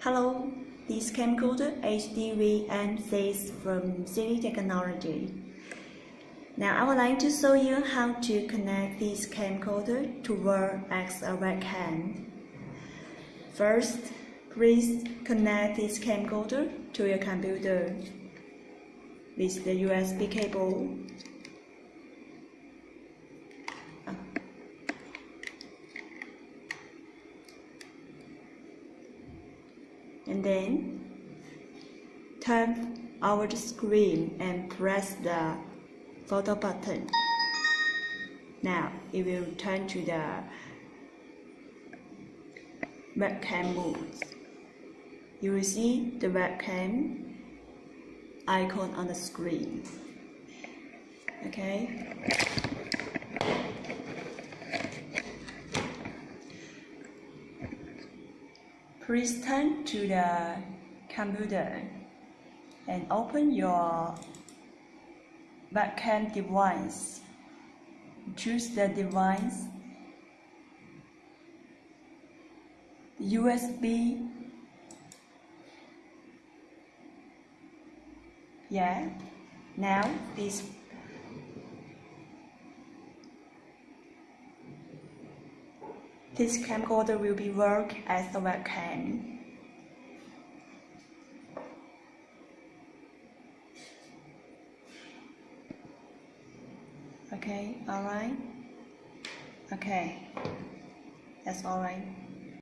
Hello, this camcorder HDV-S6 from City Technology. Now I would like to show you how to connect this camcorder to work as a webcam. First, please connect this camcorder to your computer with the USB cable. And then turn over the screen and press the photo button. Now it will turn to the webcam mode. You will see the webcam icon on the screen. Okay. Please turn to the computer and open your webcam device. Choose the device, USB. Now this camcorder will be work as a webcam. Okay, alright. Okay, that's alright.